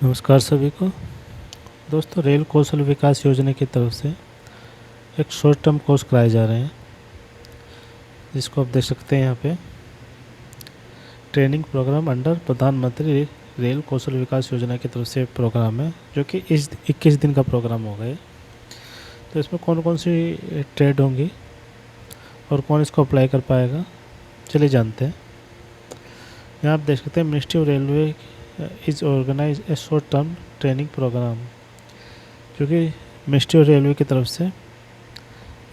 नमस्कार सभी को। दोस्तों, रेल कौशल विकास योजना की तरफ से एक शॉर्ट टर्म कोर्स कराए जा रहे हैं, जिसको आप देख सकते हैं यहाँ पे। ट्रेनिंग प्रोग्राम अंडर प्रधानमंत्री रेल कौशल विकास योजना की तरफ से प्रोग्राम है, जो कि इस 21 दिन का प्रोग्राम होगा ये। तो इसमें कौन कौन सी ट्रेड होंगी और कौन इसको अप्लाई कर पाएगा, चलिए जानते हैं। यहाँ आप देख सकते हैं, ministry of railway is organize a short term training program, जो कि मिनिस्ट्री ऑफ रेलवे की तरफ से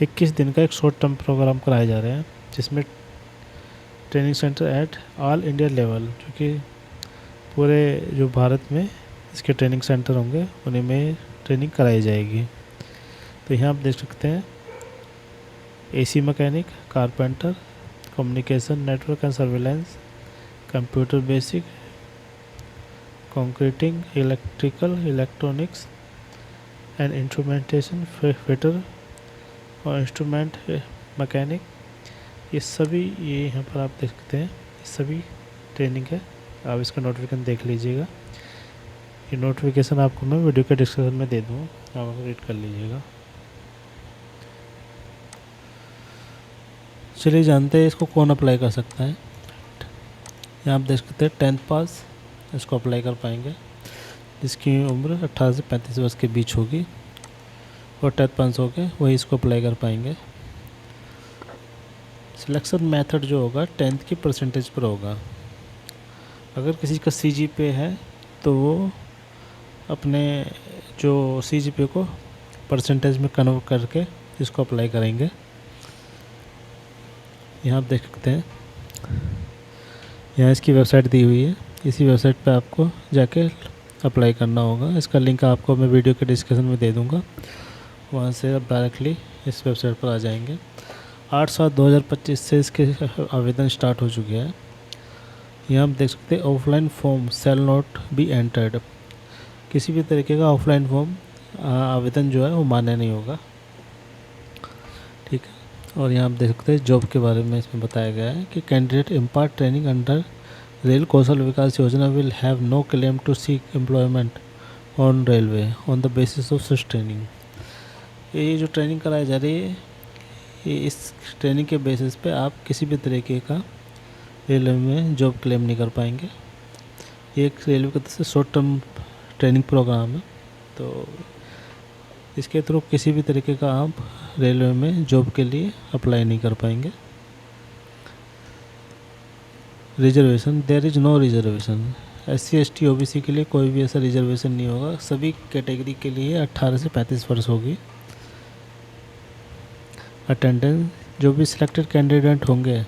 21 दिन का एक शॉर्ट टर्म प्रोग्राम कराए जा रहे हैं, जिसमें training centre at all India level, जो कि पूरे जो भारत में इसके ट्रेनिंग सेंटर होंगे उन्हीं में ट्रेनिंग कराई जाएगी। तो यहाँ आप देख सकते हैं, AC mechanic, carpenter, communication network and surveillance, computer basic, concreting, electrical, electronics and instrumentation, fitter और इंस्ट्रूमेंट मैकेनिक, ये सभी ये यहाँ पर आप देख सकते हैं, ये सभी ट्रेनिंग है। आप इसका नोटिफिकेशन देख लीजिएगा। ये नोटिफिकेशन आपको मैं वीडियो के डिस्क्रिप्शन में दे दूँगा, आप रीड कर लीजिएगा। चलिए जानते हैं इसको कौन अप्लाई कर सकता है। यहाँ आप देख सकते हैं 10th पास इसको अप्लाई कर पाएंगे, जिसकी उम्र 18 से 35 वर्ष के बीच होगी, और 10th पास हो गए वही इसको अप्लाई कर पाएंगे। सिलेक्शन मेथड जो होगा 10th की परसेंटेज पर होगा। अगर किसी का CGPA है तो वो अपने जो CGPA को परसेंटेज में कन्वर्ट करके इसको अप्लाई करेंगे। यहाँ आप देख सकते हैं, यहाँ इसकी वेबसाइट दी हुई है, इसी वेबसाइट पे आपको जाके अप्लाई करना होगा। इसका लिंक आपको मैं वीडियो के डिस्क्रिप्शन में दे दूँगा, वहाँ से आप डायरेक्टली इस वेबसाइट पर आ जाएंगे। 8/7/2025 से इसके आवेदन स्टार्ट हो चुके हैं। यहाँ आप देख सकते हैं, offline form shall not be entered, किसी भी तरीके का ऑफलाइन फॉर्म आवेदन जो है वो मान्य नहीं होगा, ठीक है। और यहाँ आप देख सकते हैं, जॉब के बारे में इसमें बताया गया है कि candidate impart training under rail Kaushal Vikas Yojana will have no claim to seek employment on railway on the basis of such training. ये जो ट्रेनिंग कराई जा रही है, ये इस ट्रेनिंग के बेसिस पे आप किसी भी तरीके का रेलवे में जॉब क्लेम नहीं कर पाएंगे। ये एक रेलवे की तरफ से शॉर्ट टर्म ट्रेनिंग प्रोग्राम है, तो इसके थ्रू किसी भी तरीके का आप रेलवे में जॉब के लिए अप्लाई नहीं कर पाएंगे। Reservation, there is no reservation. SC ST OBC के लिए कोई भी ऐसा रिजर्वेशन नहीं होगा। सभी कैटेगरी के लिए 18 से 35 वर्ष होगी। अटेंडेंस, जो भी सिलेक्टेड कैंडिडेट होंगे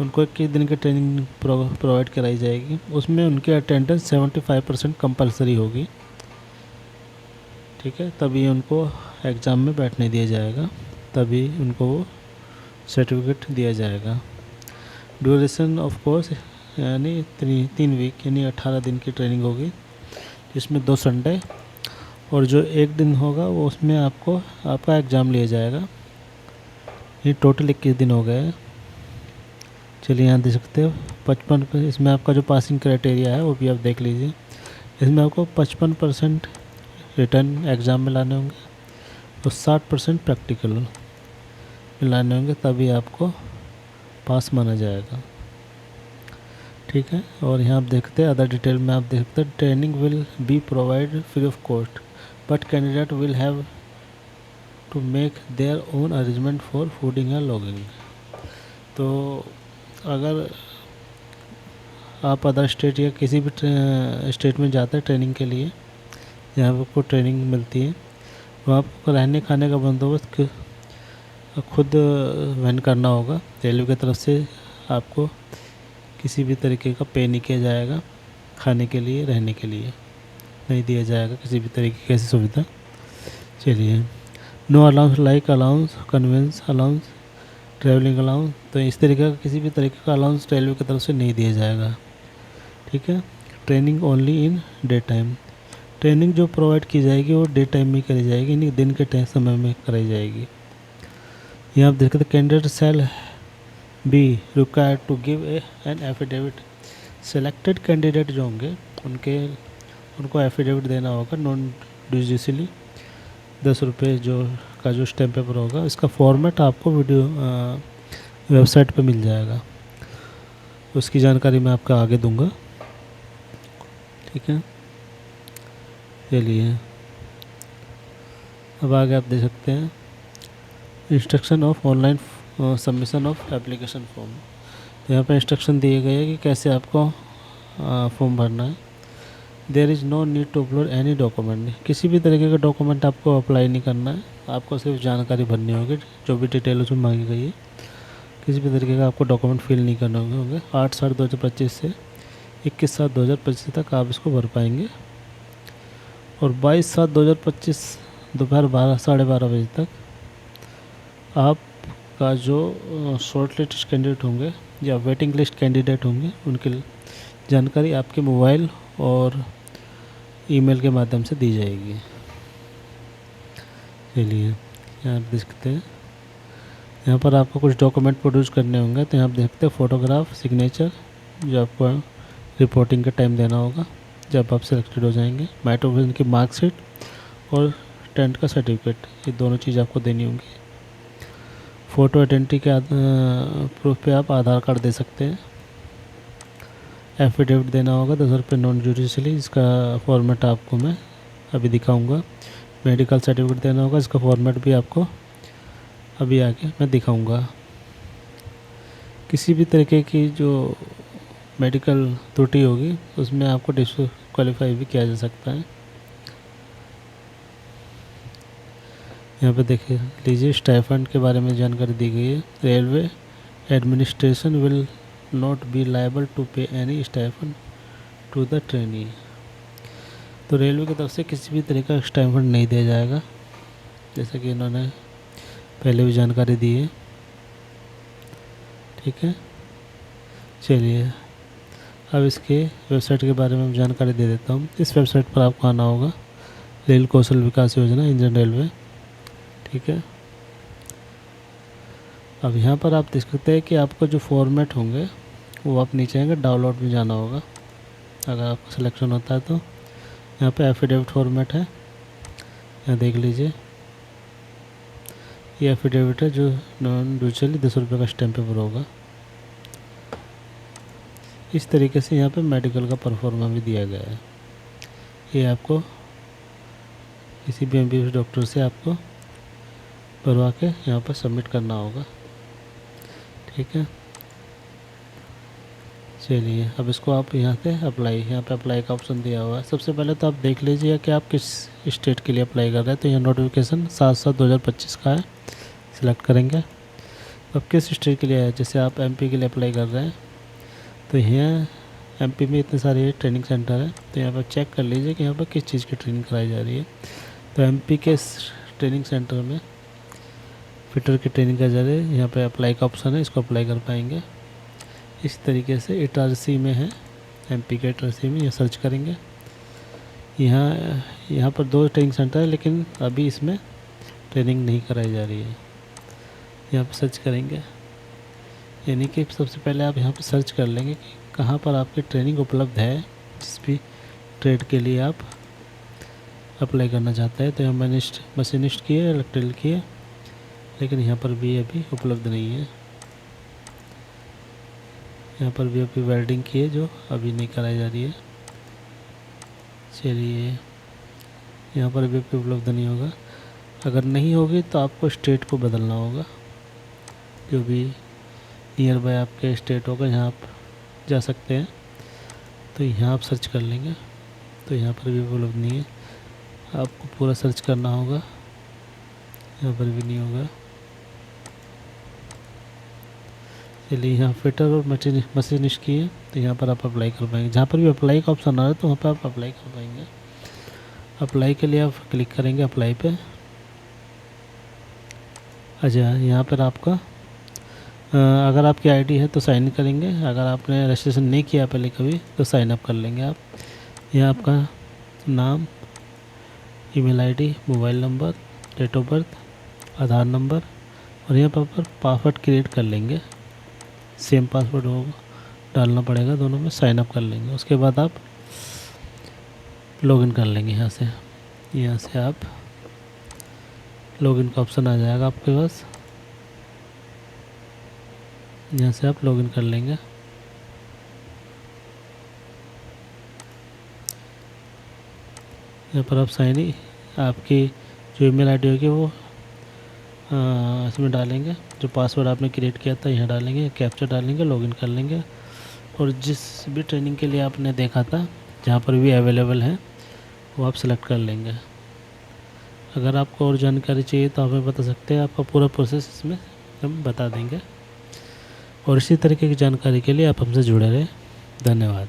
उनको 21 दिन की ट्रेनिंग प्रोवाइड कराई जाएगी। उसमें उनकी अटेंडेंस 75% कंपलसरी होगी, ठीक है। तभी उनको एग्ज़ाम में बैठने दिया जाएगा, तभी उनको वो सर्टिफिकेट दिया जाएगा। ड्यूरेशन ऑफ कोर्स यानी 3 वीक यानी 18 दिन की ट्रेनिंग होगी, जिसमें 2 संडे और जो 1 दिन होगा वो उसमें आपका एग्ज़ाम लिया जाएगा। ये टोटल 21 दिन हो गए। चलिए यहाँ देख सकते हो 55, इसमें आपका जो पासिंग क्राइटेरिया है वो भी आप देख लीजिए। इसमें आपको 55% रिटर्न एग्ज़ाम में लाने होंगे और 60% प्रैक्टिकल में लाने होंगे, तभी आपको पास माना जाएगा, ठीक है। और यहाँ आप देखते हैं अदर डिटेल में आप देखते हैं, training will be provide free of cost but candidate will have to make their own arrangement for fooding and lodging. तो अगर आप अदर स्टेट या किसी भी स्टेट में जाते हैं ट्रेनिंग के लिए, जहाँ पर आपको ट्रेनिंग मिलती है, वहाँ आपको रहने खाने का बंदोबस्त खुद वहन करना होगा। रेलवे की तरफ से आपको किसी भी तरीके का पे नहीं किया जाएगा, खाने के लिए रहने के लिए नहीं दिया जाएगा किसी भी तरीके की ऐसी सुविधा। चलिए, no allowance like allowance, conveyance allowance, travelling allowance, तो इस तरीके का किसी भी तरीके का अलाउंस रेलवे की तरफ से नहीं दिया जाएगा, ठीक है। Training only in day time, training जो प्रोवाइड की जाएगी वो डे टाइम में करी जाएगी, नहीं दिन के समय में कराई जाएगी। यहाँ आप देख सकते, candidate shall be required to give an affidavit. Selected candidate जो होंगे उनके उनको एफिडेविट देना होगा नॉन जुडिशियली 10 रुपये जो स्टैम्प पेपर होगा। इसका फॉर्मेट आपको वीडियो वेबसाइट पे मिल जाएगा, उसकी जानकारी मैं आपको आगे दूंगा। ठीक है, चलिए अब आगे आप देख सकते हैं instruction of online submission of application form. तो यहाँ पर इंस्ट्रक्शन दिए गए हैं कि कैसे आपको फॉर्म भरना है। There is no need to upload any document, किसी भी तरीके का डॉक्यूमेंट आपको अप्लाई नहीं करना है, आपको सिर्फ जानकारी भरनी होगी जो भी डिटेल उसमें मांगी गई है। किसी भी तरीके का आपको डॉक्यूमेंट फिल नहीं करने होंगे। 8/7/2025 से 21/7/2025 तक आप इसको भर पाएंगे और 22/7/2025 दोपहर 12 साढ़े 12 बजे तक आपका जो शॉर्ट लिस्ट कैंडिडेट होंगे या वेटिंग लिस्ट कैंडिडेट होंगे उनकी जानकारी आपके मोबाइल और ईमेल के माध्यम से दी जाएगी। चलिए यहाँ देख सकते हैं, यहाँ पर आपको कुछ डॉक्यूमेंट प्रोड्यूस करने होंगे। तो यहाँ आप देख सकते हैं फोटोग्राफ, सिग्नेचर जो आपको रिपोर्टिंग का टाइम देना होगा जब आप सिलेक्टेड हो जाएंगे, माइट्रोविजन की मार्कशीट और 10th का सर्टिफिकेट, ये दोनों चीज़ आपको देनी होंगी। फ़ोटो आइडेंटिटी के प्रूफ पे आप आधार कार्ड दे सकते हैं। एफिडेविट देना होगा 10 रुपये नॉन जुडिशियली, इसका फॉर्मेट आपको मैं अभी दिखाऊंगा। मेडिकल सर्टिफिकेट देना होगा, इसका फॉर्मेट भी आपको अभी आगे मैं दिखाऊंगा। किसी भी तरीके की जो मेडिकल त्रुटि होगी उसमें आपको डिस्क्वालीफाई भी किया जा सकता है। यहाँ पे देखिए लीजिए स्टाइफंड के बारे में जानकारी दी गई है। Railway administration will not be liable to pay any stipend to the trainee. तो रेलवे की तरफ से किसी भी तरीके का स्टाइफंड नहीं दिया जाएगा, जैसा कि इन्होंने पहले भी जानकारी दी है। ठीक है, चलिए अब इसके वेबसाइट के बारे में जानकारी दे देता हूँ। इस वेबसाइट पर आपको आना होगा, रेल कौशल विकास योजना इंडियन रेलवे। ठीक है, अब यहाँ पर आप देख सकते हैं कि आपको जो फॉर्मेट होंगे वो आप नीचे आएंगे डाउनलोड में जाना होगा। अगर आपका सिलेक्शन होता है तो यहाँ पे एफिडेविट फॉर्मेट है, यहाँ देख लीजिए ये एफिडेविट है जो नॉन जुडिशियली 10 रुपये का स्टैम्प पेपर होगा। इस तरीके से यहाँ पे मेडिकल का परफॉर्मा भी दिया गया है। ये आपको किसी भी MBBS डॉक्टर से आपको भरवा के यहाँ पर सबमिट करना होगा। ठीक है, चलिए अब इसको आप यहाँ से यहाँ पे अप्लाई का ऑप्शन दिया हुआ है। सबसे पहले तो आप देख लीजिए कि आप किस स्टेट के लिए अप्लाई कर रहे हैं। तो यहाँ नोटिफिकेशन 7/7/2025 का है, सिलेक्ट करेंगे। अब किस स्टेट के लिए है, जैसे आप MP के लिए अप्लाई कर रहे हैं तो यहाँ MP में इतने सारे ट्रेनिंग सेंटर है, तो यहाँ पर चेक कर लीजिए कि यहाँ पर किस चीज़ की ट्रेनिंग कराई जा रही है। तो MP के ट्रेनिंग सेंटर में फिटर की ट्रेनिंग का जा रही है, यहाँ पे अप्लाई का ऑप्शन है, इसको अप्लाई कर पाएंगे। इस तरीके से इटारसी में है, MP के इटारसी में, यह सर्च करेंगे। यहाँ पर 2 ट्रेनिंग सेंटर है लेकिन अभी इसमें ट्रेनिंग नहीं कराई जा रही है। यहाँ पर सर्च करेंगे, यानी कि सबसे पहले आप यहाँ पर सर्च कर लेंगे कि कहाँ पर आपकी ट्रेनिंग उपलब्ध है, जिस भी ट्रेड के लिए आप अप्लाई करना चाहते हैं। तो यहाँ मशीनिस्ट की है, इलेक्ट्रिकल की है, लेकिन यहाँ पर भी अभी उपलब्ध नहीं है। यहाँ पर भी अभी वेल्डिंग की है जो अभी नहीं कराई जा रही है। चलिए यहाँ पर भी उपलब्ध नहीं होगा। अगर नहीं होगी तो आपको स्टेट को बदलना होगा, जो भी नियर बाय आपके स्टेट होगा यहाँ आप जा सकते हैं। तो यहाँ आप सर्च कर लेंगे, तो यहाँ पर भी उपलब्ध नहीं है, आपको पूरा सर्च करना होगा, यहाँ पर भी नहीं होगा। चलिए यहाँ फिटर और मशीनिस्ट की है, तो यहाँ पर आप अप्लाई कर पाएंगे। जहाँ पर भी अप्लाई का ऑप्शन आ रहा है तो वहाँ पर आप अप्लाई कर पाएंगे। अप्लाई के लिए आप क्लिक करेंगे अप्लाई पे। अच्छा, यहाँ पर आपका अगर आपकी आईडी है तो साइन करेंगे, अगर आपने रजिस्ट्रेशन नहीं किया पहले कभी तो साइन अप कर लेंगे आप। यहाँ आपका नाम, email ID, mobile number, date of birth, Aadhaar number और यहाँ पर पासवर्ड क्रिएट कर लेंगे। सेम पासवर्ड होगा डालना पड़ेगा, दोनों में साइन अप कर लेंगे। उसके बाद आप लॉगिन कर लेंगे यहाँ से आप लॉगिन का ऑप्शन आ जाएगा आपके पास। यहाँ से आप लॉगिन कर लेंगे। यहाँ पर आप साइन इन आपकी जो ईमेल आईडी होगी वो इसमें डालेंगे। जो पासवर्ड आपने क्रिएट किया था यहाँ डालेंगे, कैप्चा डालेंगे, लॉगिन कर लेंगे। और जिस भी ट्रेनिंग के लिए आपने देखा था जहाँ पर भी अवेलेबल है वो आप सेलेक्ट कर लेंगे। अगर आपको और जानकारी चाहिए तो हमें बता सकते हैं, आपका पूरा प्रोसेस इसमें हम बता देंगे। और इसी तरीके की जानकारी के लिए आप हमसे जुड़े रहें। धन्यवाद।